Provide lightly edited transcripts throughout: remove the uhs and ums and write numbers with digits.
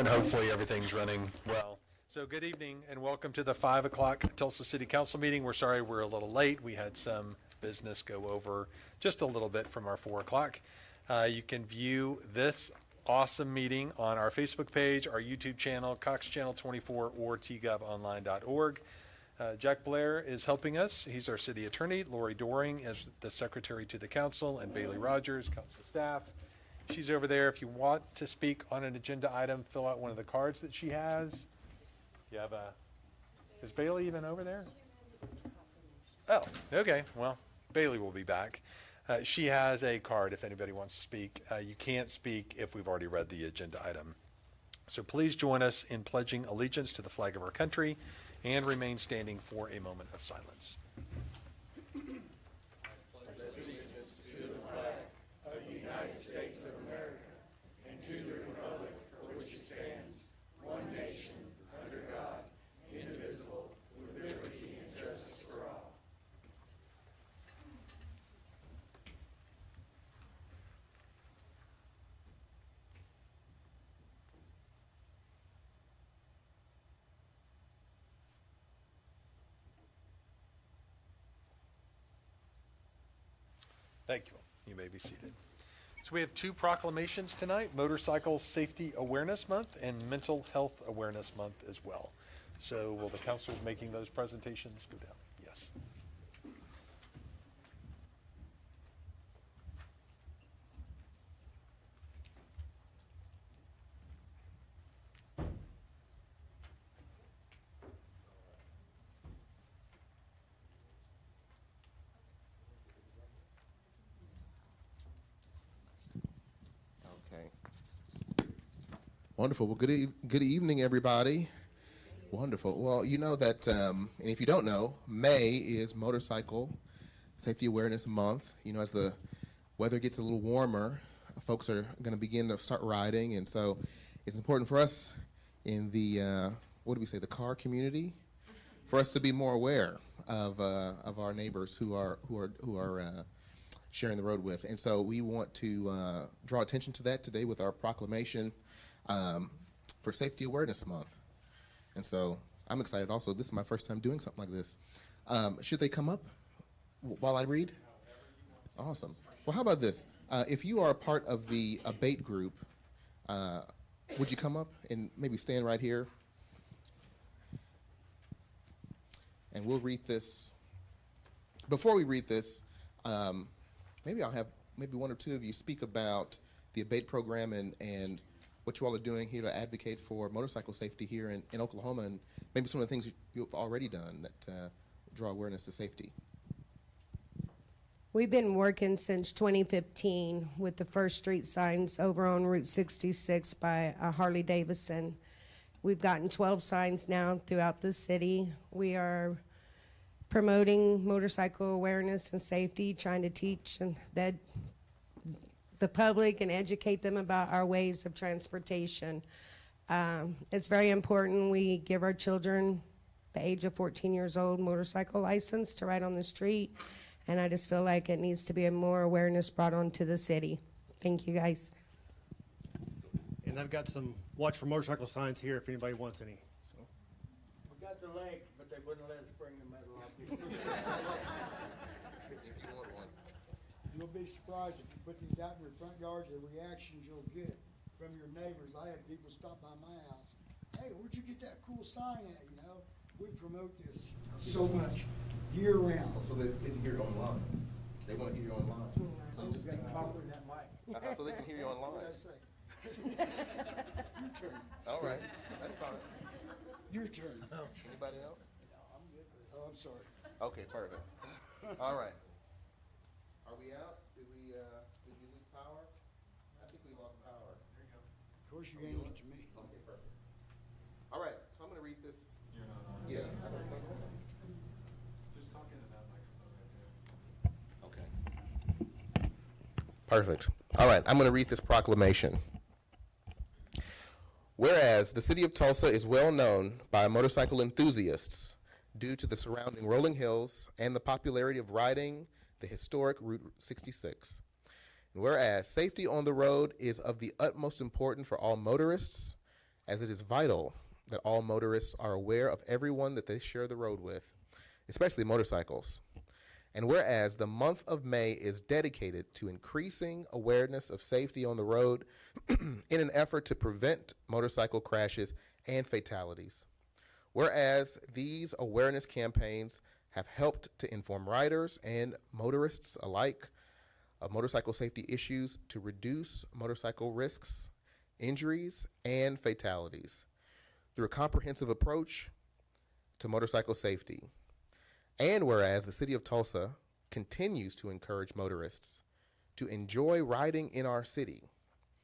hopefully everything's running well. So good evening and welcome to the 5 o'clock Tulsa City Council meeting. We're sorry we're a little late. We had some business go over just a little bit from our 4 o'clock. You can view this awesome meeting on our Facebook page, our YouTube channel, Cox Channel 24, or tgovonline.org. Jack Blair is helping us. He's our city attorney. Lori Doring is the secretary to the council, and Bailey Rogers, council staff. She's over there. If you want to speak on an agenda item, fill out one of the cards that she has. You have is Bailey even over there? Oh, okay. Well, Bailey will be back. She has a card if anybody wants to speak. You can't speak if we've already read the agenda item. So please join us in pledging allegiance to the flag of our country and remain standing for a moment of silence. I pledge allegiance to the flag of the United States of America and to the republic for which it stands, one nation, under God, indivisible, with liberty and justice for all. Thank you. You may be seated. So we have two proclamations tonight, Motorcycle Safety Awareness Month and Mental Health Awareness Month as well. So will the counselors making those presentations go down? Yes. Wonderful. Well, good evening, everybody. Wonderful. Well, you know that, and if you don't know, May is Motorcycle Safety Awareness Month. You know, as the weather gets a little warmer, folks are going to begin to start riding, and so it's important for us in the the car community, for us to be more aware of our neighbors who are sharing the road with, and so we want to draw attention to that today with our proclamation. For Safety Awareness Month. And so I'm excited also. This is my first time doing something like this. Should they come up while I read? Awesome. Well, how about this? If you are a part of the ABATE group, would you come up and maybe stand right here? And we'll read this. Before we read this, maybe I'll have one or two of you speak about the ABATE program and what you all are doing here to advocate for motorcycle safety here in Oklahoma, and maybe some of the things you've already done that draw awareness to safety. We've been working since 2015 with the first street signs over on Route 66 by Harley Davidson. We've gotten 12 signs now throughout the city. We are promoting motorcycle awareness and safety, trying to teach that the public and educate them about our ways of transportation. It's very important we give our children the age of 14 years old motorcycle license to ride on the street, and I just feel like it needs to be more awareness brought onto the city. Thank you, guys. And I've got some watch for motorcycle signs here if anybody wants any. So. We got the link, but they wouldn't let us bring the metal up here. You'll be surprised if you put these out in your front yards, the reactions you'll get from your neighbors. I had people stop by my house. Hey, where'd you get that cool sign at? You know, we promote this so much year round. So they can hear you online. They want to hear you online. So just got to talk with that mic. So they can hear you online. What did I say? Your turn. All right, that's fine. Your turn. Anybody else? I'm good. Oh, I'm sorry. Okay, perfect. All right. Are we out? Did we lose power? I think we lost power. There you go. Of course, you ain't it to me. Okay, perfect. All right, so I'm going to read this. You're not on. Yeah. Just talking to that microphone right there. Okay. Perfect. All right, I'm going to read this proclamation. Whereas the city of Tulsa is well known by motorcycle enthusiasts due to the surrounding rolling hills and the popularity of riding the historic Route 66. And whereas safety on the road is of the utmost importance for all motorists, as it is vital that all motorists are aware of everyone that they share the road with, especially motorcycles. And whereas the month of May is dedicated to increasing awareness of safety on the road in an effort to prevent motorcycle crashes and fatalities. Whereas these awareness campaigns have helped to inform riders and motorists alike of motorcycle safety issues to reduce motorcycle risks, injuries, and fatalities through a comprehensive approach to motorcycle safety. And whereas the city of Tulsa continues to encourage motorists to enjoy riding in our city,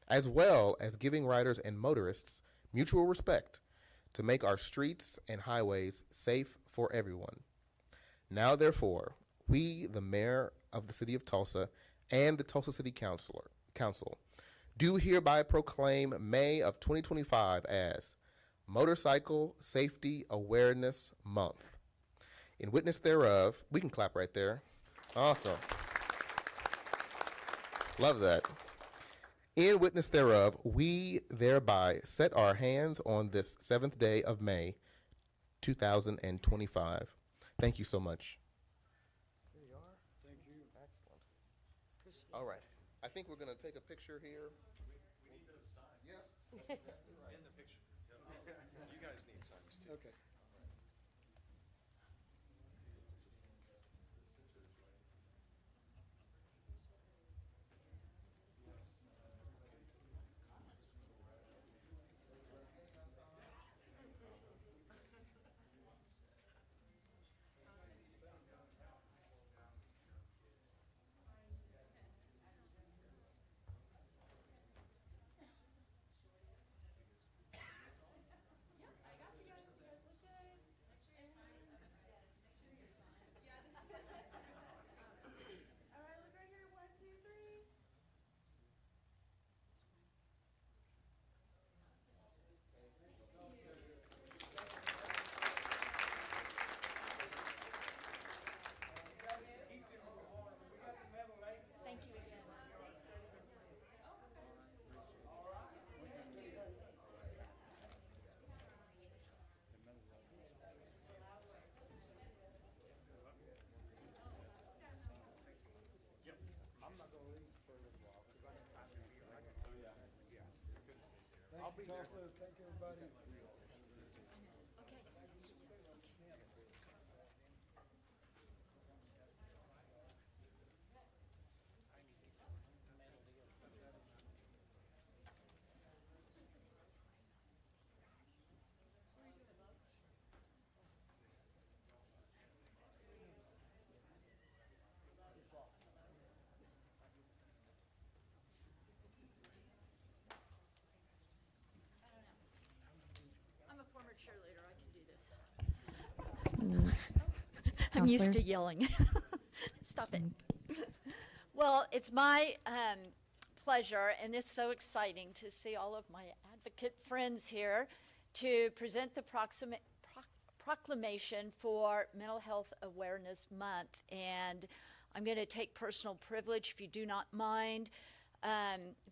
as well as giving riders and motorists mutual respect to make our streets and highways safe for everyone. Now, therefore, we, the mayor of the city of Tulsa and the Tulsa City Council, do hereby proclaim May of 2025 as Motorcycle Safety Awareness Month. In witness thereof, we can clap right there. Awesome. Love that. In witness thereof, we thereby set our hands on this 7th day of May, 2025. Thank you so much. There you are. Thank you. Excellent. All right. I think we're going to take a picture here. We need those signs. Yeah. In the picture. You guys need signs too. Okay. Thank you, Tulsa. Thank you, everybody. I'm a former cheerleader. I can do this. I'm used to yelling. Stop it. Well, it's my pleasure, and it's so exciting to see all of my advocate friends here to present the proclamation for Mental Health Awareness Month. And I'm going to take personal privilege, if you do not mind.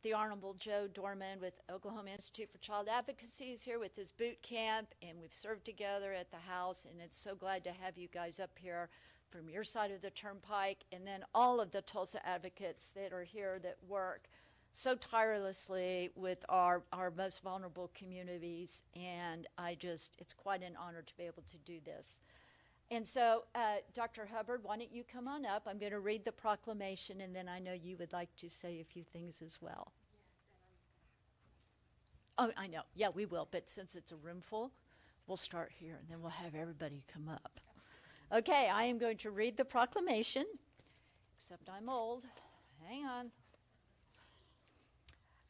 The Honorable Joe Dorman with Oklahoma Institute for Child Advocacy is here with his boot camp, and we've served together at the House, and it's so glad to have you guys up here from your side of the turnpike, and then all of the Tulsa advocates that are here that work so tirelessly with our most vulnerable communities, and it's quite an honor to be able to do this. And so, Dr. Hubbard, why don't you come on up? I'm going to read the proclamation, and then I know you would like to say a few things as well. Oh, I know. Yeah, we will. But since it's a room full, we'll start here, and then we'll have everybody come up. Okay, I am going to read the proclamation, except I'm old. Hang on.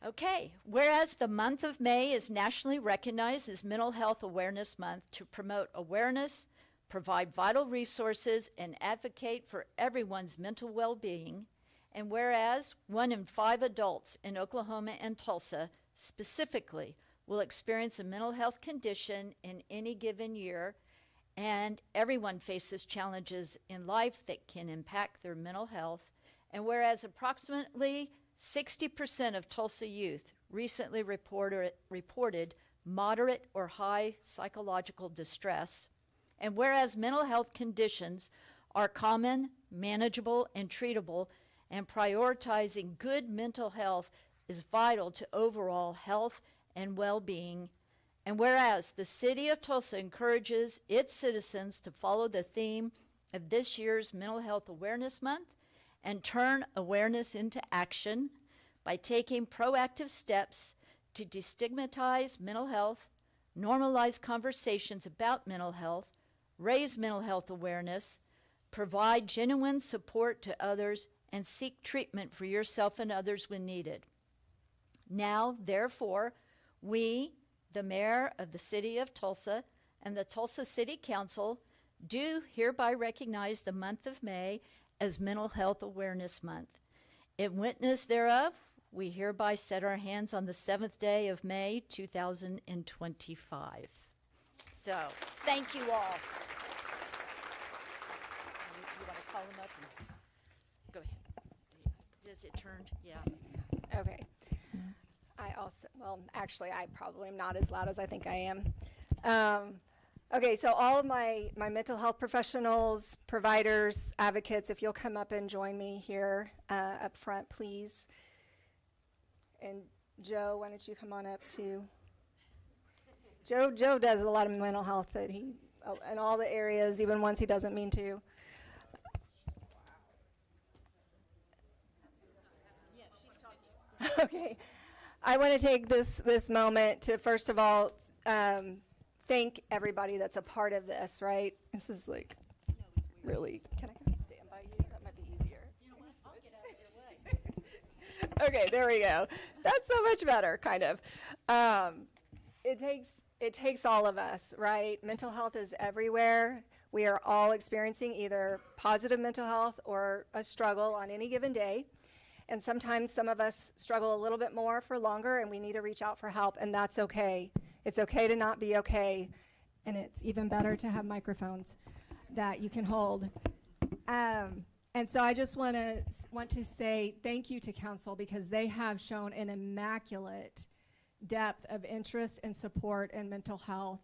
Okay, whereas the month of May is nationally recognized as Mental Health Awareness Month to promote awareness, provide vital resources, and advocate for everyone's mental well-being, and whereas 1 in 5 adults in Oklahoma and Tulsa specifically will experience a mental health condition in any given year, and everyone faces challenges in life that can impact their mental health, and whereas approximately 60% of Tulsa youth recently reported moderate or high psychological distress. And whereas mental health conditions are common, manageable, and treatable, and prioritizing good mental health is vital to overall health and well-being. And whereas the City of Tulsa encourages its citizens to follow the theme of this year's Mental Health Awareness Month and turn awareness into action by taking proactive steps to destigmatize mental health, normalize conversations about mental health, raise mental health awareness, provide genuine support to others, and seek treatment for yourself and others when needed. Now, therefore, we, the Mayor of the City of Tulsa and the Tulsa City Council, do hereby recognize the month of May as Mental Health Awareness Month. In witness thereof, we hereby set our hands on the 7th day of May, 2025. So, thank you all. You want to call them up? Go ahead. Does it turn? Yeah. Okay. Actually, I probably am not as loud as I think I am. Okay, so all of my mental health professionals, providers, advocates, if you'll come up and join me here up front, please. And Joe, why don't you come on up too? Joe does a lot of mental health, but he, in all the areas, even ones he doesn't mean to. Yeah, she's talking. Okay. I want to take this moment to, first of all, thank everybody that's a part of this, right? This is like really, can I kind of stand by you? That might be easier. You know what? I'll get out of your way. Okay, there we go. That's so much better, kind of. It takes all of us, right? Mental health is everywhere. We are all experiencing either positive mental health or a struggle on any given day. And sometimes some of us struggle a little bit more for longer, and we need to reach out for help, and that's okay. It's okay to not be okay, and it's even better to have microphones that you can hold. And so I just want to say thank you to council, because they have shown an immaculate depth of interest and support in mental health,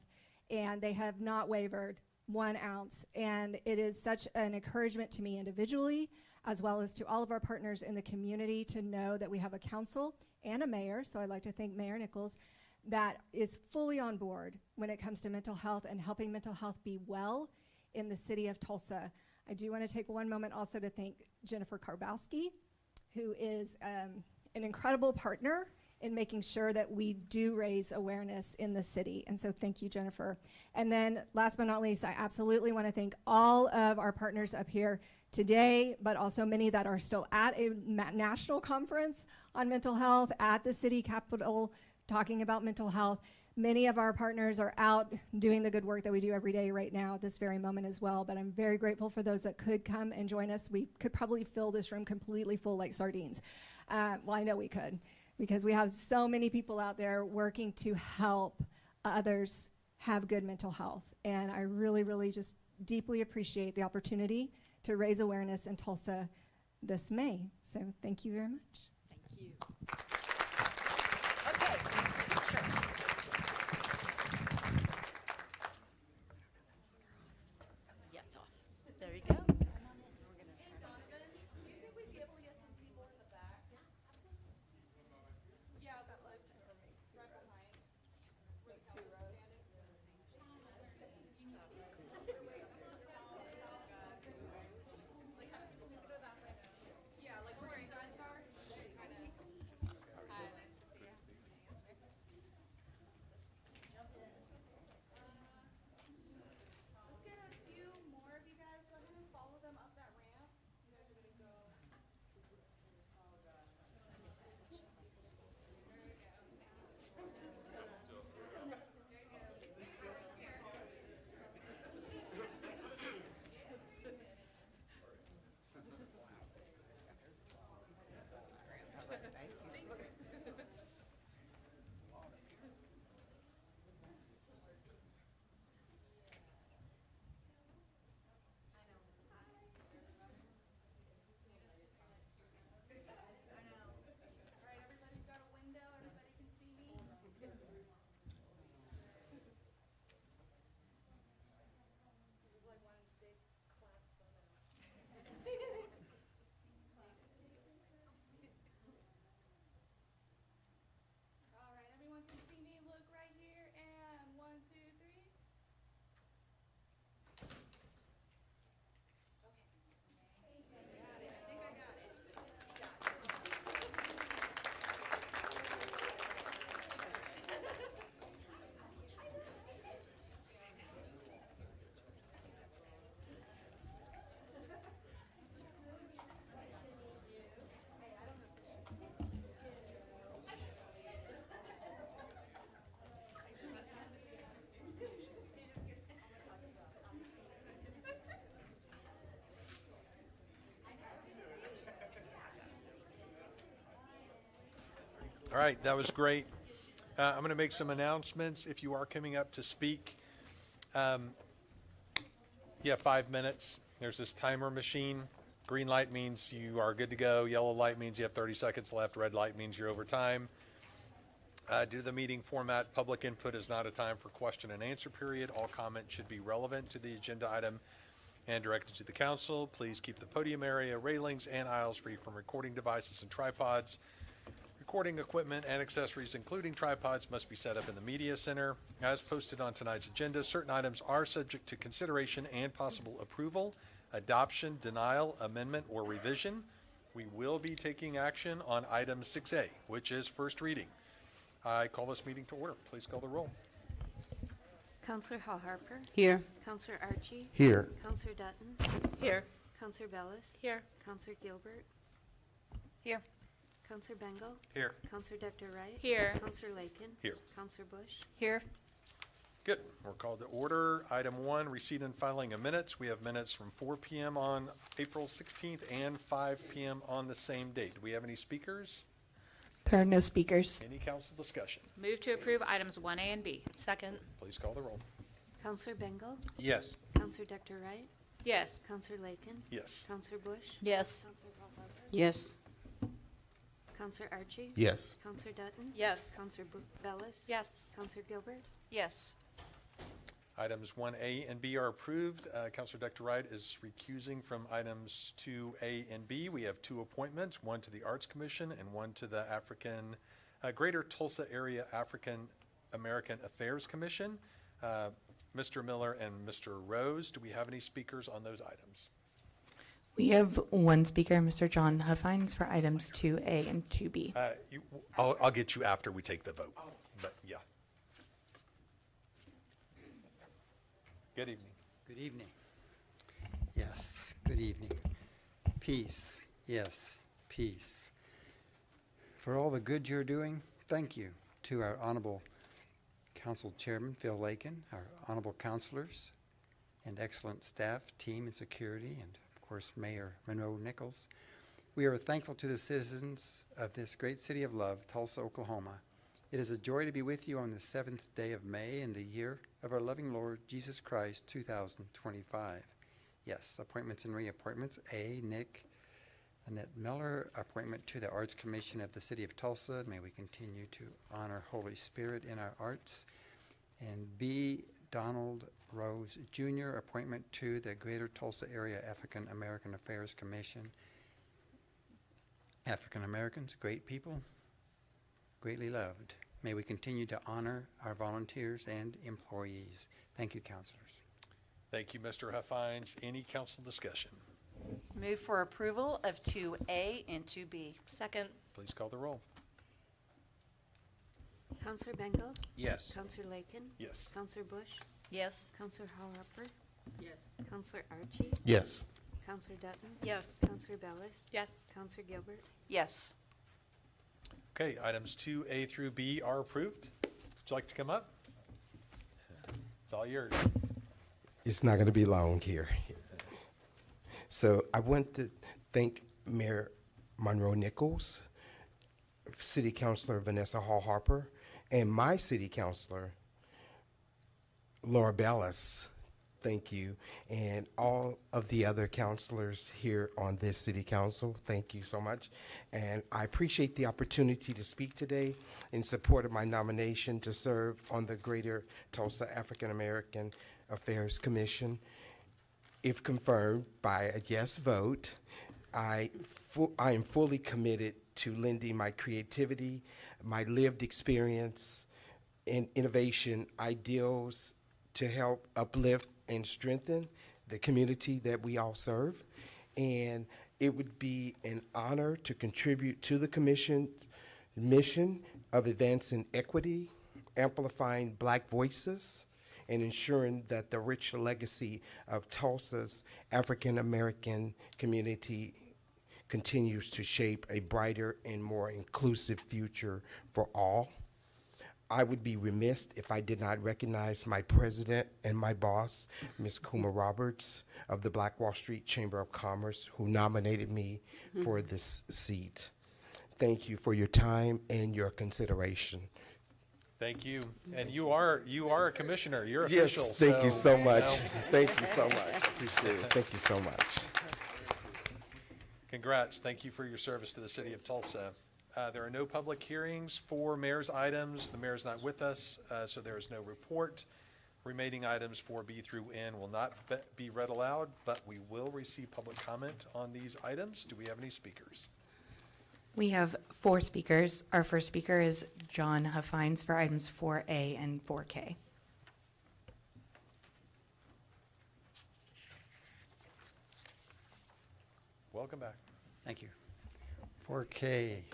and they have not wavered 1 ounce. And it is such an encouragement to me individually, as well as to all of our partners in the community, to know that we have a council and a mayor, so I'd like to thank Mayor Nichols, that is fully on board when it comes to mental health and helping mental health be well in the city of Tulsa. I do want to take one moment also to thank Jennifer Karbowski, who is an incredible partner in making sure that we do raise awareness in the city. And so thank you, Jennifer. And then last but not least, I absolutely want to thank all of our partners up here today, but also many that are still at a national conference on mental health at the city capitol talking about mental health. Many of our partners are out doing the good work that we do every day right now at this very moment as well, but I'm very grateful for those that could come and join us. We could probably fill this room completely full like sardines. Well, I know we could, because we have so many people out there working to help others have good mental health. And I really, really just deeply appreciate the opportunity to raise awareness in Tulsa this May. So thank you very much. Thank you. Okay, sure. Yeah, it's off. There you go. All right, that was great. I'm going to make some announcements. If you are coming up to speak, you have 5 minutes. There's this timer machine. Green light means you are good to go. Yellow light means you have 30 seconds left. Red light means you're over time. Due to the meeting format, public input is not a time for question and answer period. All comments should be relevant to the agenda item and directed to the council. Please keep the podium area, railings, and aisles free from recording devices and tripods. Recording equipment and accessories, including tripods, must be set up in the media center. As posted on tonight's agenda, certain items are subject to consideration and possible approval, adoption, denial, amendment, or revision. We will be taking action on item 6A, which is first reading. I call this meeting to order. Please call the roll. Counselor Hall Harper. Here. Counselor Archie. Here. Counselor Dutton. Here. Counselor Bellis. Here. Counselor Gilbert. Here. Counselor Bengal. Here. Counselor Dr. Wright. Here. Counselor Lakin. Here. Counselor Bush. Here. Good. We're called to order. Item 1, receipt and filing of minutes. We have minutes from 4 p.m. on April 16th and 5 p.m. on the same date. Do we have any speakers? There are no speakers. Any council discussion? Move to approve items 1A and B. Second. Please call the roll. Counselor Bengal. Yes. Counselor Dr. Wright. Yes. Counselor Lakin. Yes. Counselor Bush. Yes. Counselor Hall Harper. Yes. Counselor Archie. Yes. Counselor Dutton. Yes. Counselor Bellis. Yes. Counselor Gilbert. Yes. Items 1A and B are approved. Councilor Dr. Wright is recusing from items 2A and B. We have 2 appointments, one to the Arts Commission and one to the Greater Tulsa Area African American Affairs Commission. Mr. Miller and Mr. Rose, do we have any speakers on those items? We have one speaker, Mr. John Huffines, for items 2A and 2B. I'll get you after we take the vote, but yeah. Good evening. Good evening. Yes, good evening. Peace, yes, peace. For all the good you're doing, thank you to our Honorable Council Chairman, Phil Lakin, our Honorable Councilors, and excellent staff, team, and security, and of course, Mayor Monroe Nichols. We are thankful to the citizens of this great city of love, Tulsa, Oklahoma. It is a joy to be with you on the 7th day of May in the year of our loving Lord Jesus Christ, 2025. Yes, appointments and reappointments. A, Nick Annette Miller, appointment to the Arts Commission of the City of Tulsa. May we continue to honor Holy Spirit in our arts. And B, Donald Rose Jr., appointment to the Greater Tulsa Area African American Affairs Commission. African Americans, great people, greatly loved. May we continue to honor our volunteers and employees. Thank you, councilors. Thank you, Mr. Huffines. Any council discussion? Move for approval of 2A and 2B. Second. Please call the roll. Counselor Bengal. Yes. Counselor Lakin. Yes. Counselor Bush. Yes. Counselor Hall Harper. Yes. Counselor Archie. Yes. Counselor Dutton. Yes. Counselor Bellis. Yes. Counselor Gilbert. Yes. Okay, items 2A through B are approved. Would you like to come up? It's all yours. It's not going to be long here. So I want to thank Mayor Monroe Nichols, City Councilor Vanessa Hall Harper, and my City Councilor, Laura Bellis. Thank you. And all of the other councilors here on this City Council, thank you so much. And I appreciate the opportunity to speak today in support of my nomination to serve on the Greater Tulsa African American Affairs Commission. If confirmed by a yes vote, I am fully committed to lending my creativity, my lived experience, and innovation ideals to help uplift and strengthen the community that we all serve. And it would be an honor to contribute to the Commission mission of advancing equity, amplifying Black voices, and ensuring that the rich legacy of Tulsa's African American community continues to shape a brighter and more inclusive future for all. I would be remiss if I did not recognize my president and my boss, Ms. Kuma Roberts of the Black Wall Street Chamber of Commerce, who nominated me for this seat. thank you for your time and your consideration. Thank you. And you are a commissioner. You're Yes, official. thank you so you much. know. Thank you so much. Appreciate it. Thank you so much. Congrats. Thank you for your service to the city of Tulsa. There are no public hearings for mayor's items. The mayor's not with us, so there is no report. Remaining items 4B through N will not be read aloud, but we will receive public comment on these items. Do we have any speakers? We have 4 speakers. Our first speaker is John Huffines for items 4A and 4K. Welcome back. Thank you. 4K,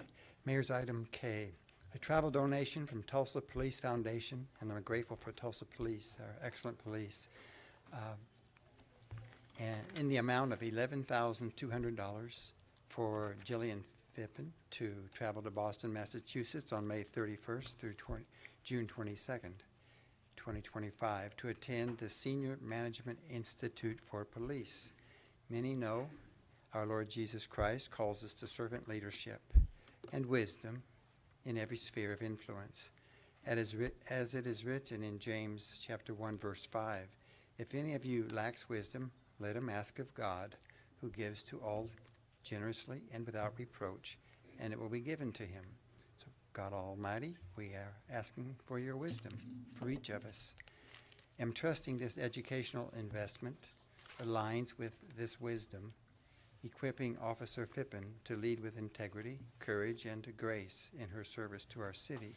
Mayor's Item K, a travel donation from Tulsa Police Foundation, and I'm grateful for Tulsa Police, our excellent police, and in the amount of $11,200 for Jillian Fippen to travel to Boston, Massachusetts on May 31st through June 22nd, 2025, to attend the Senior Management Institute for Police. Many know our Lord Jesus Christ calls us to servant leadership and wisdom in every sphere of influence. As it is written in James chapter 1, verse 5, if any of you lacks wisdom, let him ask of God, who gives to all generously and without reproach, and it will be given to him. So, God Almighty, we are asking for your wisdom for each of us. I'm trusting this educational investment aligns with this wisdom, equipping Officer Fippen to lead with integrity, courage, and grace in her service to our city.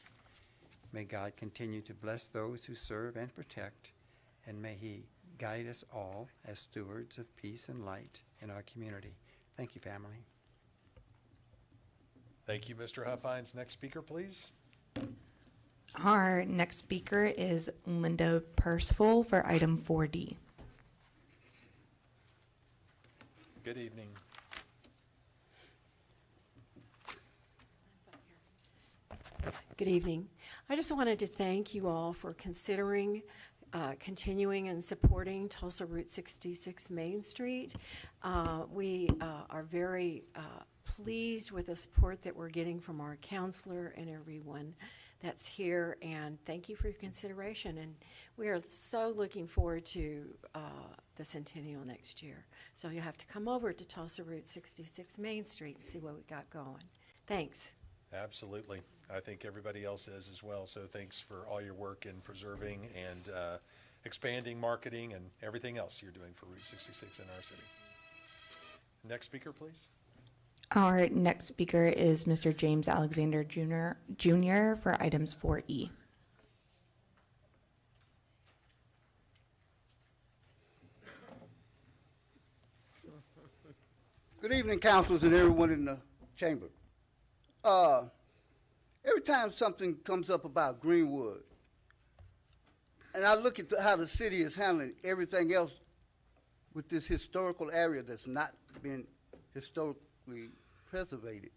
May God continue to bless those who serve and protect, and may he guide us all as stewards of peace and light in our community. Thank you, family. Thank you, Mr. Huffines. Next speaker, please. Our next speaker is Linda Percival for item 4D. Good evening. Good evening. I just wanted to thank you all for considering continuing and supporting Tulsa Route 66 Main Street. We are very pleased with the support that we're getting from our counselor and everyone that's here, and thank you for your consideration. And we are so looking forward to the centennial next year. So you'll have to come over to Tulsa Route 66 Main Street and see what we got going. Thanks. Absolutely. I think everybody else is as well. So thanks for all your work in preserving and expanding marketing and everything else you're doing for Route 66 in our city. Next speaker, please. Our next speaker is Mr. James Alexander Jr. for items 4E. Good evening, councilors and everyone in the chamber. Every time something comes up about Greenwood, and I look at how the city is handling everything else with this historical area that's not been historically preservated.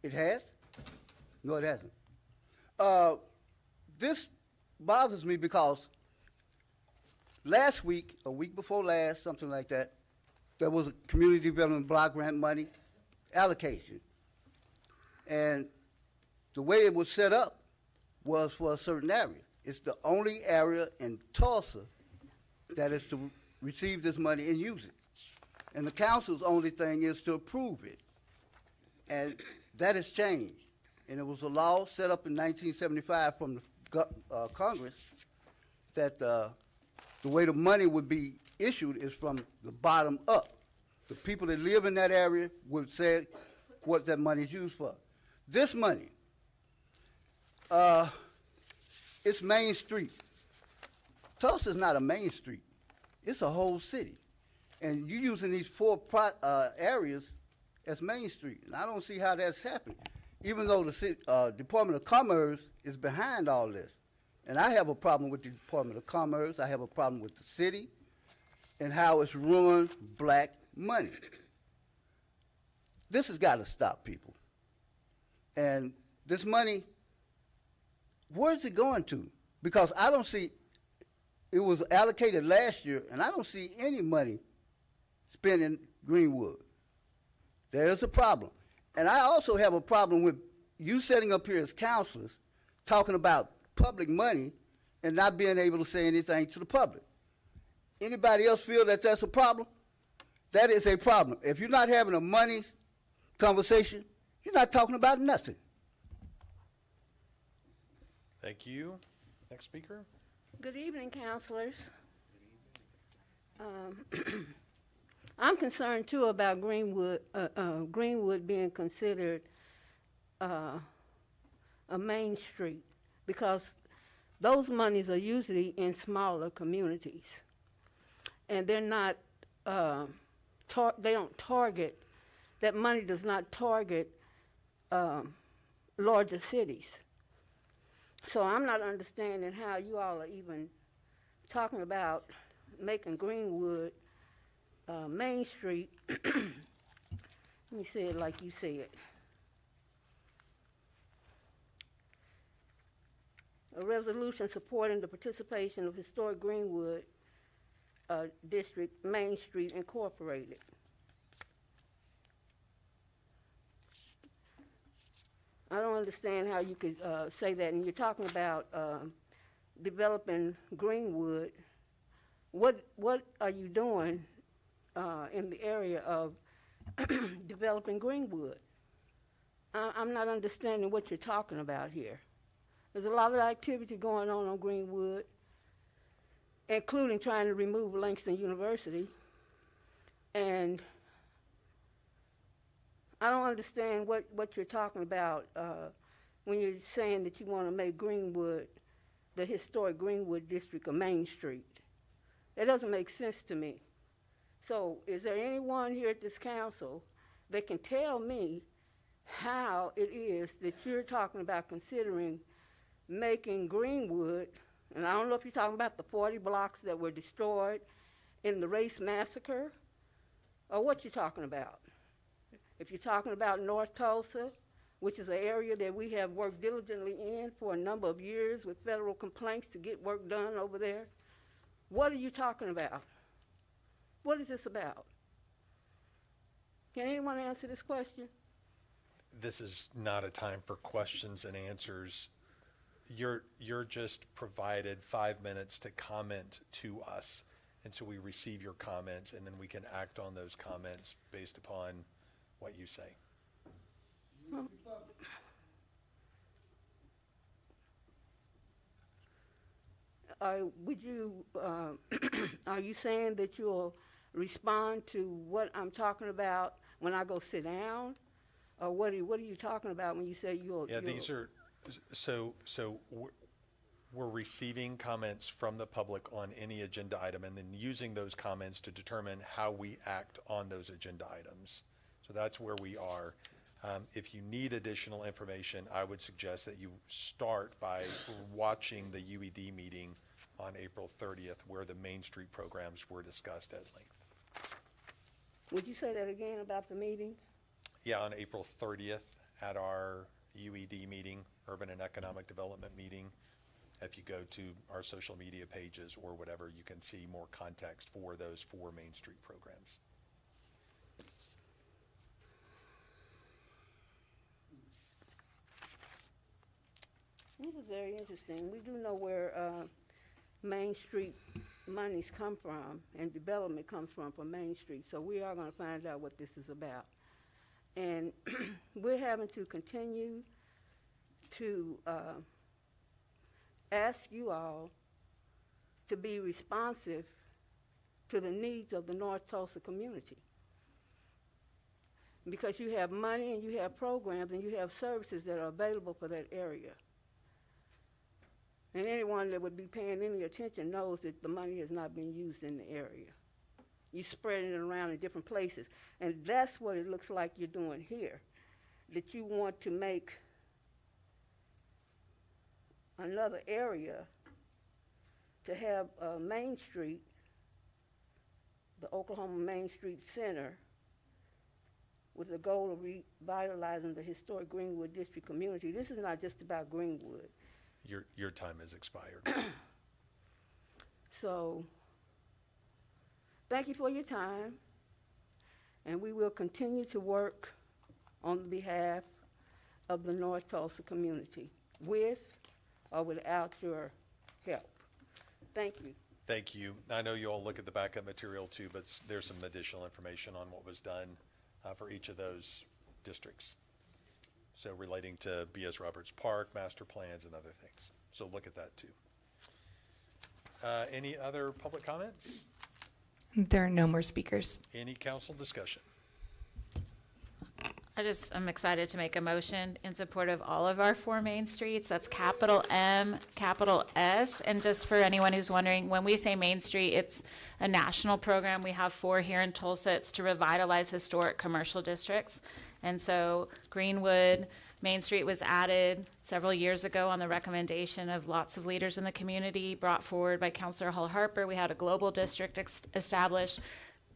It has? No, it hasn't. This bothers me because last week, a week before last, something like that, there was a community development block grant money allocation. And the way it was set up was for a certain area. It's the only area in Tulsa that is to receive this money and use it. And the council's only thing is to approve it. And that has changed. And it was a law set up in 1975 from the Congress that the way the money would be issued is from the bottom up. The people that live in that area would say what that money is used for. This money, it's Main Street. Tulsa is not a main street. It's a whole city. And you're using these four areas as Main Street. And I don't see how that's happening, even though the city, Department of Commerce is behind all this. And I have a problem with the Department of Commerce. I have a problem with the city and how it's ruined black money. This has got to stop, people. And this money, where's it going to? Because I don't see, it was allocated last year, and I don't see any money spent in Greenwood. There's a problem. And I also have a problem with you sitting up here as counselors talking about public money and not being able to say anything to the public. Anybody else feel that that's a problem? That is a problem. If you're not having a money conversation, you're not talking about nothing. Thank you. Next speaker. Good evening, counselors. I'm concerned too about Greenwood being considered a main street, because those monies are usually in smaller communities, and they're not. They don't target. That money does not target larger cities. So I'm not understanding how you all are even talking about making Greenwood Main Street. Let me say it like you say it. A resolution supporting the participation of Historic Greenwood District Main Street Incorporated. I don't understand how you could say that. And you're talking about developing Greenwood. What are you doing in the area of developing Greenwood? I'm not understanding what you're talking about here. There's a lot of activity going on Greenwood, including trying to remove Langston University. And I don't understand what you're talking about when you're saying that you want to make Greenwood, the historic Greenwood district, a main street. That doesn't make sense to me. So is there anyone here at this council that can tell me how it is that you're talking about considering making Greenwood, and I don't know if you're talking about the 40 blocks that were destroyed in the race massacre, or what you're talking about. If you're talking about North Tulsa, which is an area that we have worked diligently in for a number of years with federal complaints to get work done over there, what are you talking about? What is this about? Can anyone answer this question? This is not a time for questions and answers. You're just provided 5 minutes to comment to us, and so we receive your comments, and then we can act on those comments based upon what you say. Would you, are you saying that you'll respond to what I'm talking about when I go sit down? Or what are you talking about when you say you'll? Yeah, these are, so we're receiving comments from the public on any agenda item and then using those comments to determine how we act on those agenda items. So that's where we are. If you need additional information, I would suggest that you start by watching the UED meeting on April 30th, where the Main Street programs were discussed at length. Would you say that again about the meeting? Yeah, on April 30th at our UED meeting, Urban and Economic Development meeting. If you go to our social media pages or whatever, you can see more context for those 4 Main Street programs. This is very interesting. We do know where Main Street monies come from and development comes from Main Street. So we are going to find out what this is about. And we're having to continue to ask you all to be responsive to the needs of the North Tulsa community. Because you have money and you have programs and you have services that are available for that area. And anyone that would be paying any attention knows that the money has not been used in the area. You're spreading it around in different places. And that's what it looks like you're doing here, that you want to make another area to have Main Street, the Oklahoma Main Street Center, with the goal of revitalizing the historic Greenwood District community. This is not just about Greenwood. Your time has expired. So, thank you for your time. and we will continue to work on behalf of the North Tulsa community, with or without your help. Thank you. Thank you. I know you all look at the backup material too, but there's some additional information on what was done for each of those districts. So relating to B.S. Roberts Park, master plans, and other things. So look at that too. Any other public comments? There are no more speakers. Any council discussion? I'm excited to make a motion in support of all of our 4 main streets. That's capital M, capital S. And just for anyone who's wondering, when we say Main Street, it's a national program. We have 4 here in Tulsa. It's to revitalize historic commercial districts. And so Greenwood, Main Street was added several years ago on the recommendation of lots of leaders in the community, brought forward by Councilor Hall Harper. We had a global district established.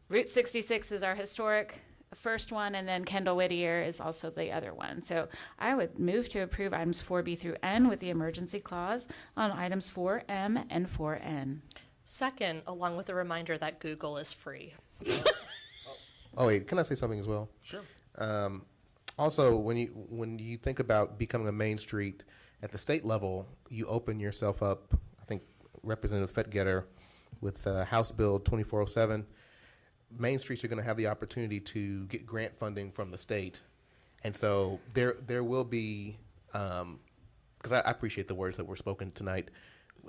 Route 66 is our historic first one, and then Kendall Whittier is also the other one. So I would move to approve items 4B through N with the emergency clause on items 4M and 4N. Second, along with a reminder that Google is free. Oh, wait, can I say something as well? Sure. Also, when you think about becoming a main street at the state level, you open yourself up. I think Representative Fettgetter with House Bill 2407, main streets are going to have the opportunity to get grant funding from the state, and so there will be. Because I appreciate the words that were spoken tonight.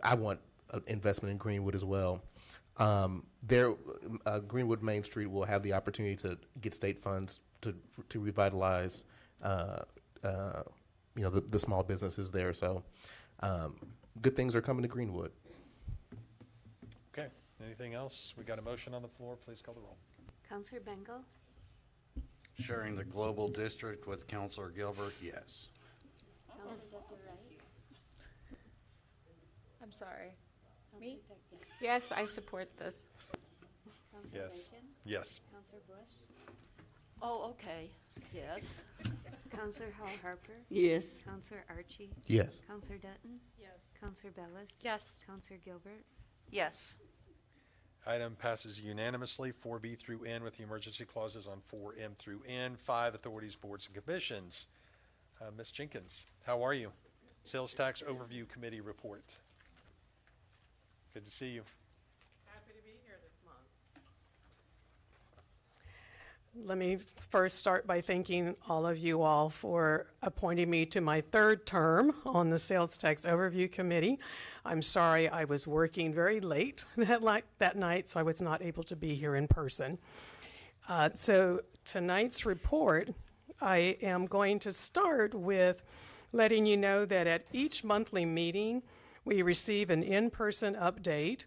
I want investment in Greenwood as well. Greenwood Main Street will have the opportunity to get state funds to revitalize, the small businesses there. So, good things are coming to Greenwood. Okay. Anything else? We got a motion on the floor. Please call the roll. Counselor Bengal? Sharing the global district with Councilor Gilbert, yes. Counselor Dr. Wright? I'm sorry. Me? Counselor Decker? Yes, I support this. Counselor Yes. Bacon? Yes. Counselor Bush? Oh, okay, yes. Counselor Hall Harper? Yes. Counselor Archie? Yes. Counselor Dutton? Yes. Counselor Bellis? Yes. Counselor Gilbert? Yes. Item passes unanimously, 4B through N with the emergency clauses on 4M through N. 5 authorities, boards, and commissions. Ms. Jenkins, how are you? Sales Tax Overview Committee report. Good to see you. Happy to be here this month. Let me first start by thanking all of you all for appointing me to my 3rd term on the Sales Tax Overview Committee. I'm sorry I was working very late that night, so I was not able to be here in person. So tonight's report, I am going to start with letting you know that at each monthly meeting, we receive an in-person update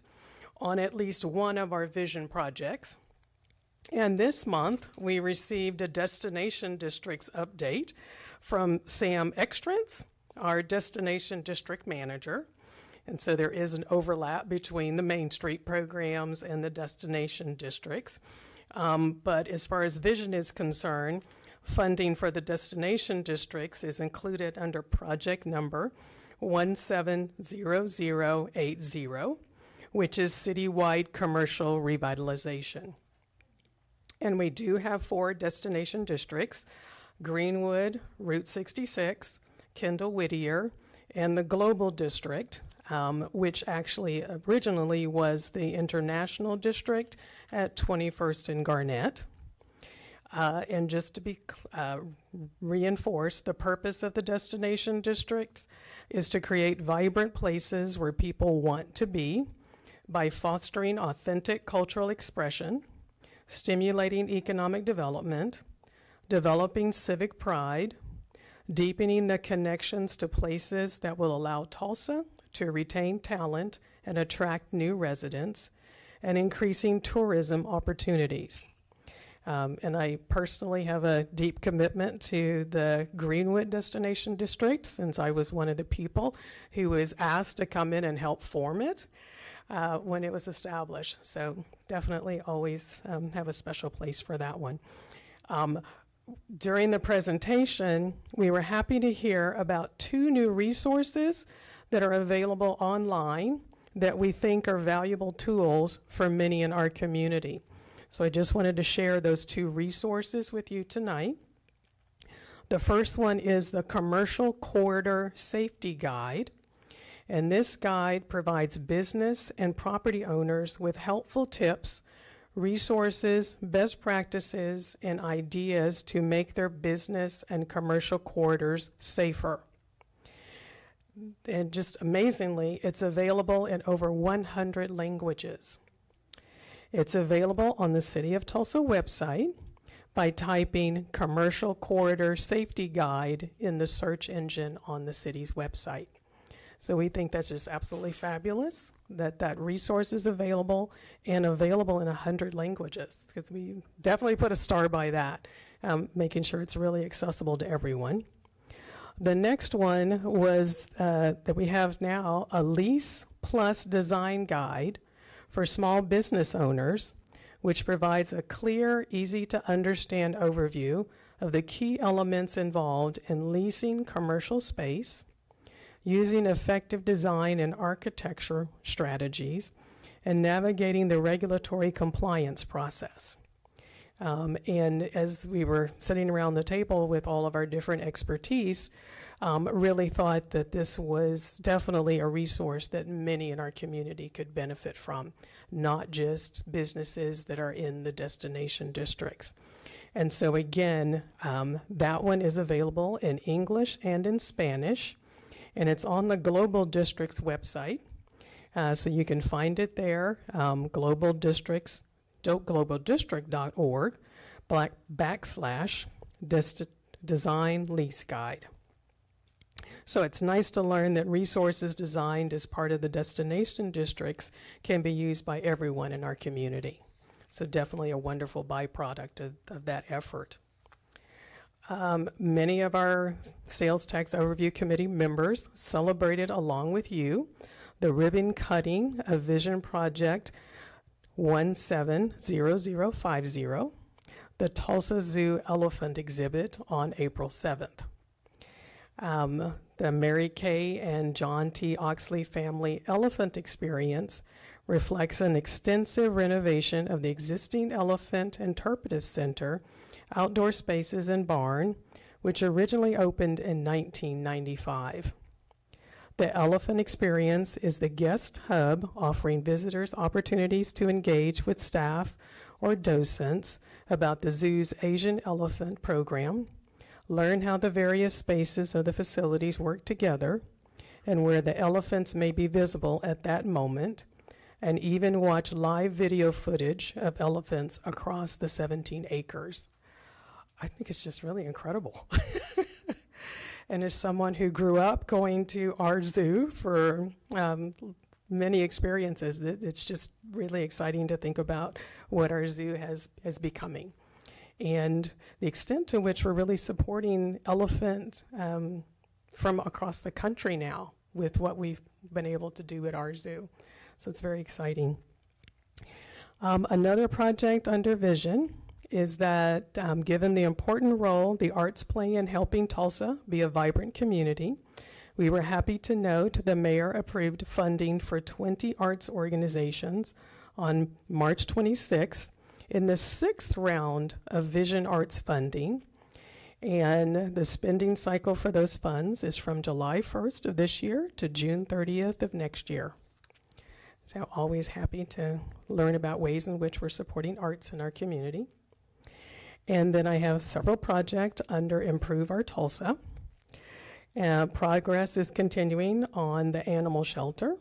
on at least one of our vision projects. And this month, we received a Destination Districts update from Sam Ekstrantz, our Destination District Manager. And so there is an overlap between the Main Street programs and the Destination Districts. But as far as vision is concerned, funding for the Destination Districts is included under project number 170080, which is citywide commercial revitalization. And we do have 4 destination districts: Greenwood, Route 66, Kendall Whittier, and the Global District, which actually originally was the International District at 21st and Garnett. And just to be reinforced, the purpose of the destination districts is to create vibrant places where people want to be by fostering authentic cultural expression, stimulating economic development, developing civic pride, deepening the connections to places that will allow Tulsa to retain talent and attract new residents, and increasing tourism opportunities. And I personally have a deep commitment to the Greenwood Destination District, since I was one of the people who was asked to come in and help form it when it was established. So definitely always have a special place for that one. During the presentation, we were happy to hear about 2 new resources that are available online that we think are valuable tools for many in our community. So I just wanted to share those two resources with you tonight. The first one is the Commercial Corridor Safety Guide. And this guide provides business and property owners with helpful tips, resources, best practices, and ideas to make their business and commercial corridors safer. And just amazingly, it's available in over 100 languages. It's available on the City of Tulsa website by typing Commercial Corridor Safety Guide in the search engine on the city's website. So we think that's just absolutely fabulous that that resource is available and available in 100 languages, because we definitely put a star by that, making sure it's really accessible to everyone. The next one was that we have now a Lease Plus Design Guide for small business owners, which provides a clear, easy to understand overview of the key elements involved in leasing commercial space, using effective design and architecture strategies, and navigating the regulatory compliance process. And as we were sitting around the table with all of our different expertise, really thought that this was definitely a resource that many in our community could benefit from, not just businesses that are in the destination districts. And so again, that one is available in English and in Spanish, and it's on the Global District's website. So you can find it there, globaldistrict.org /design lease guide. So it's nice to learn that resources designed as part of the destination districts can be used by everyone in our community. So definitely a wonderful byproduct of that effort. Many of our Sales Tax Overview Committee members celebrated along with you the ribbon cutting of Vision Project 170050, the Tulsa Zoo Elephant Exhibit on April 7th. The Mary Kay and John T. Oxley Family Elephant Experience reflects an extensive renovation of the existing Elephant Interpretive Center, outdoor spaces, and barn, which originally opened in 1995. The Elephant Experience is the guest hub offering visitors opportunities to engage with staff or docents about the zoo's Asian Elephant program, learn how the various spaces of the facilities work together, and where the elephants may be visible at that moment, and even watch live video footage of elephants across the 17 acres. I think it's just really incredible. And as someone who grew up going to our zoo for many experiences, it's just really exciting to think about what our zoo is becoming. And the extent to which we're really supporting elephant from across the country now with what we've been able to do at our zoo. So it's very exciting. Another project under Vision is that given the important role the arts play in helping Tulsa be a vibrant community, we were happy to note the mayor approved funding for 20 arts organizations on March 26th in the 6th round of Vision Arts funding. And the spending cycle for those funds is from July 1st of this year to June 30th of next year. So always happy to learn about ways in which we're supporting arts in our community. And then I have several projects under Improve Our Tulsa. Progress is continuing on the animal shelter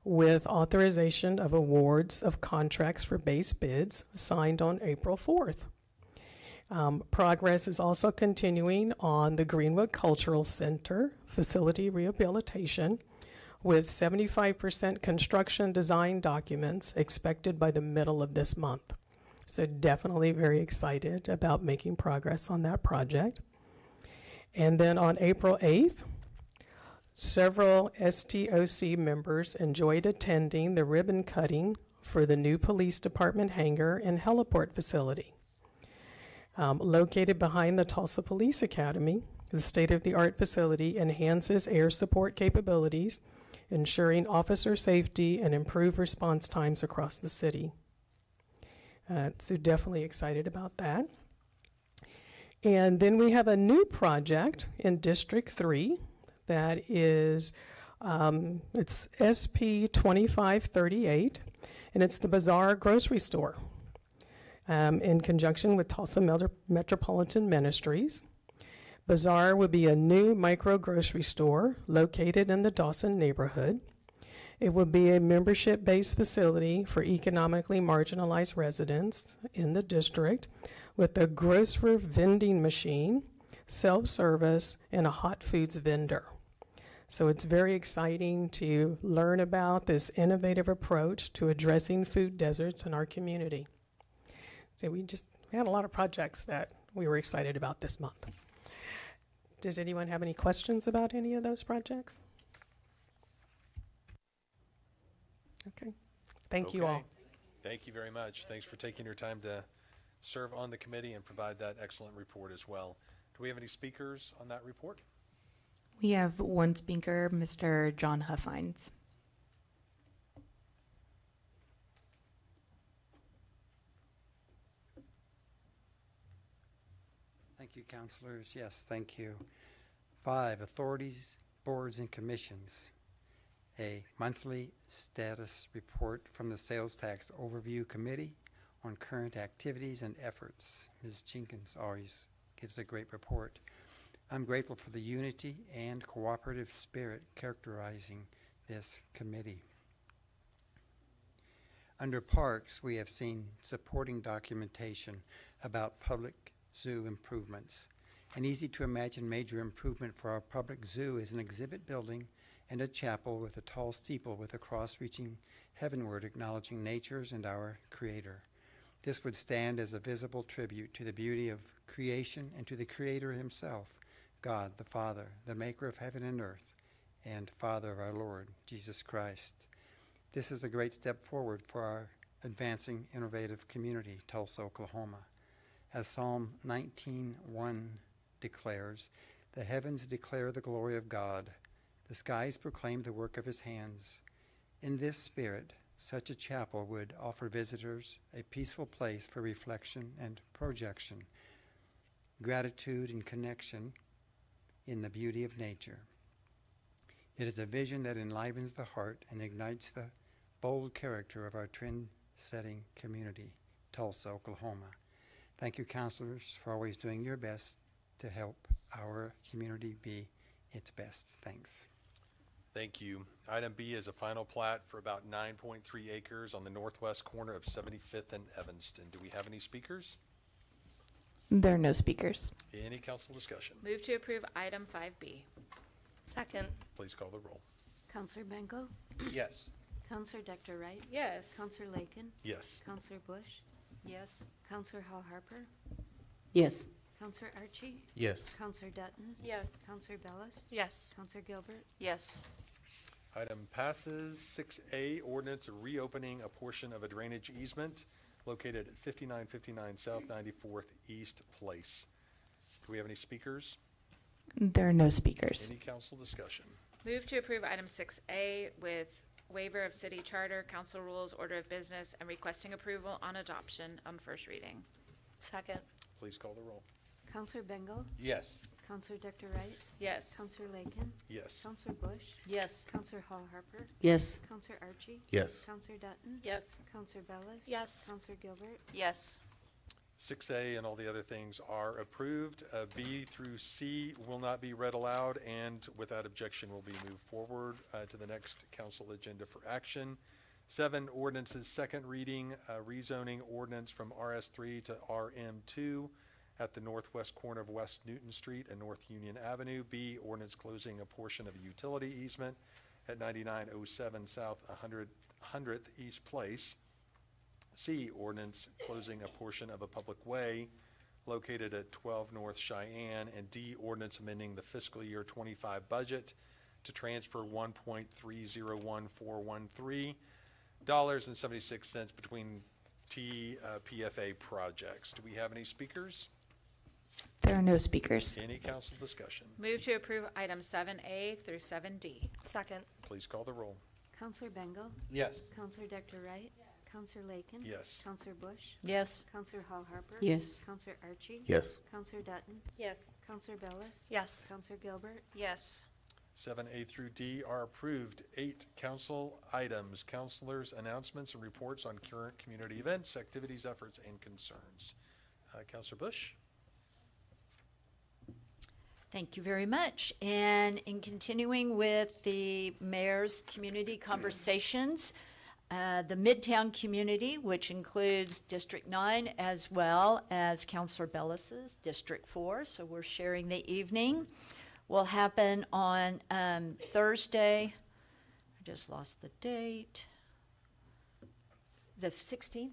with authorization of awards of contracts for base bids signed on April 4th. Progress is also continuing on the Greenwood Cultural Center facility rehabilitation with 75% construction design documents expected by the middle of this month. So definitely very excited about making progress on that project. And then on April 8th, several STOC members enjoyed attending the ribbon cutting for the new police department hangar and heliport facility. Located behind the Tulsa Police Academy, the state-of-the-art facility enhances air support capabilities, ensuring officer safety and improved response times across the city. So definitely excited about that. And then we have a new project in District 3 that is, it's SP 2538, and it's the Bazaar Grocery Store in conjunction with Tulsa Metropolitan Ministries. Bazaar would be a new micro grocery store located in the Dawson neighborhood. It would be a membership-based facility for economically marginalized residents in the district with a grocery vending machine, self-service, and a hot foods vendor. So it's very exciting to learn about this innovative approach to addressing food deserts in our community. So we had a lot of projects that we were excited about this month. Does anyone have any questions about any of those projects? Okay. Thank you all. Thank you very much. Thanks for taking your time to serve on the committee and provide that excellent report as well. Do we have any speakers on that report? We have one speaker, Mr. John Huffines. Thank you, councilors. Yes, thank you. 5, authorities, boards, and commissions. A monthly status report from the Sales Tax Overview Committee on current activities and efforts. Ms. Jenkins always gives a great report. I'm grateful for the unity and cooperative spirit characterizing this committee. Under parks, we have seen supporting documentation about public zoo improvements. An easy to imagine major improvement for our public zoo is an exhibit building and a chapel with a tall steeple with a cross reaching heavenward, acknowledging nature's and our Creator. This would stand as a visible tribute to the beauty of creation and to the Creator himself, God the Father, the maker of heaven and earth, and Father of our Lord, Jesus Christ. This is a great step forward for our advancing innovative community, Tulsa, Oklahoma. As Psalm 19:1 declares, the heavens declare the glory of God. The skies proclaim the work of his hands. In this spirit, such a chapel would offer visitors a peaceful place for reflection and projection, gratitude and connection in the beauty of nature. It is a vision that enlivens the heart and ignites the bold character of our trend-setting community, Tulsa, Oklahoma. Thank you, counselors, for always doing your best to help our community be its best. Thanks. Thank you. Item B is a final plat for about 9.3 acres on the northwest corner of 75th and Evanston. Do we have any speakers? There are no speakers. Any council discussion? Move to approve item 5B. Second. Please call the roll. Counselor Benko? Yes. Counselor Dr. Wright? Yes. Counselor Lakin? Yes. Counselor Bush? Yes. Counselor Hall Harper? Yes. Counselor Archie? Yes. Counselor Dutton? Yes. Counselor Bellis? Yes. Counselor Gilbert? Yes. Item passes. 6A, ordinance reopening a portion of a drainage easement located at 5959 South 94th East Place. Do we have any speakers? There are no speakers. Any council discussion? Move to approve item 6A with waiver of city charter, council rules, order of business, and requesting approval on adoption on first reading. Second. Please call the roll. Counselor Benko? Yes. Counselor Dr. Wright? Yes. Counselor Lakin? Yes. Counselor Bush? Yes. Counselor Hall Harper? Yes. Counselor Archie? Yes. Counselor Dutton? Yes. Counselor Bellis? Yes. Counselor Gilbert? Yes. 6A and all the other things are approved. B through C will not be read aloud, and without objection will be moved forward to the next council agenda for action. 7, ordinances, second reading, rezoning ordinance from RS3 to RM2 at the northwest corner of West Newton Street and North Union Avenue. B, ordinance closing a portion of a utility easement at 9907 South 100th East Place. C, ordinance closing a portion of a public way located at 12 North Cheyenne. And D, ordinance amending the fiscal year 25 budget to transfer $1.301413.76 between PFA projects. Do we have any speakers? There are no speakers. Any council discussion? Move to approve item 7A through 7D. Second. Please call the roll. Counselor Benko? Yes. Counselor Dr. Wright? Counselor Lakin? Yes. Counselor Bush? Yes. Counselor Hall Harper? Yes. Counselor Archie? Yes. Counselor Dutton? Yes. Counselor Bellis? Yes. Counselor Gilbert? Yes. 7A through D are approved. 8, council items, counselors' announcements and reports on current community events, activities, efforts, and concerns. Counselor Bush? Thank you very much. And in continuing with the mayor's community conversations, the Midtown community, which includes District 9 as well as Councilor Bellis's District 4, so we're sharing the evening, will happen on Thursday. I just lost the date. The 16th?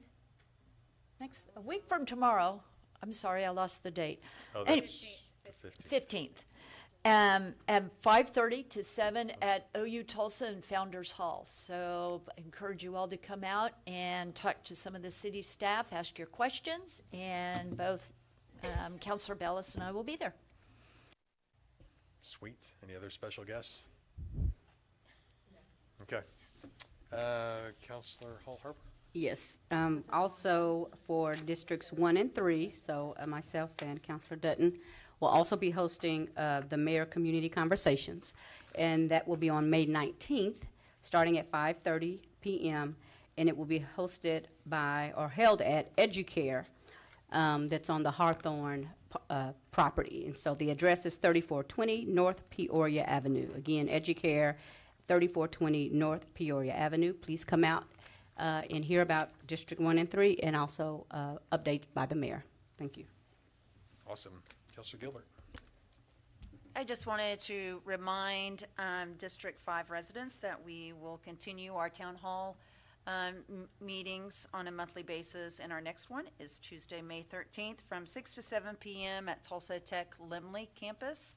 A week from tomorrow. I'm sorry, I lost the date. Oh, Any- that's the 15th. At 5:30 to 7 at OU Tulsa and Founders Hall. So I encourage you all to come out and talk to some of the city staff, ask your questions, and both Councilor Bellis and I will be there. Sweet. Any other special guests? Okay. Counselor Hall Harper? Yes, also for Districts 1 and 3, so myself and Councilor Dutton will also be hosting the Mayor Community Conversations, and that will be on May 19th, starting at 5:30 p.m., and it will be hosted by, or held at Educare, that's on the Hawthorne property. And so the address is 3420 North Peoria Avenue. Again, Educare, 3420 North Peoria Avenue. Please come out and hear about District 1 and 3, and also update by the mayor. Thank you. Awesome. Councilor Gilbert? I just wanted to remind District 5 residents that we will continue our town hall meetings on a monthly basis, and our next one is Tuesday, May 13th from 6 to 7 p.m. at Tulsa Tech Limley campus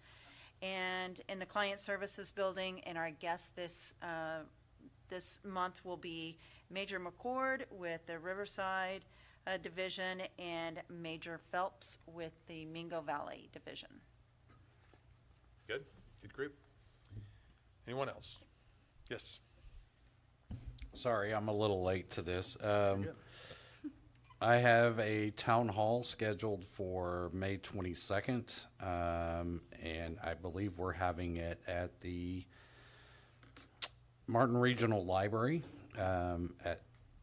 and in the Client Services Building. And our guest this month will be Major McCord with the Riverside Division and Major Phelps with the Mingo Valley Division. Good. Good group. Anyone else? Yes. Sorry, I'm a little late to this. I have a town hall scheduled for May 22nd, and I believe we're having it at the Martin Regional Library at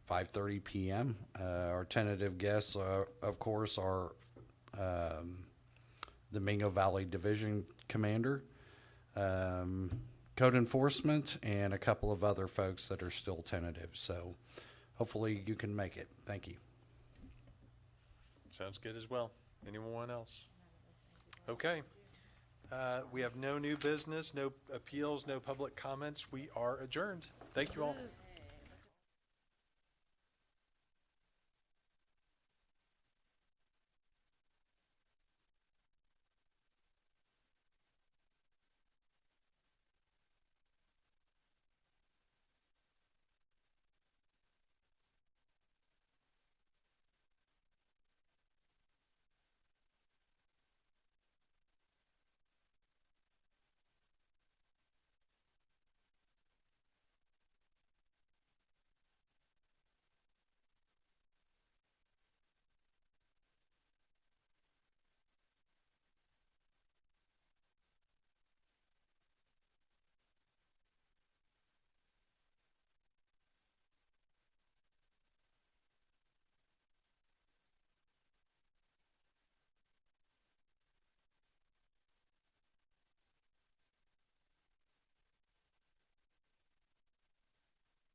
5:30 p.m. Our tentative guests, of course, are the Mingo Valley Division Commander, Code Enforcement, and a couple of other folks that are still tentative. So hopefully you can make it. Thank you. Sounds good as well. Anyone else? Okay. We have no new business, no appeals, no public comments. We are adjourned. Thank you all.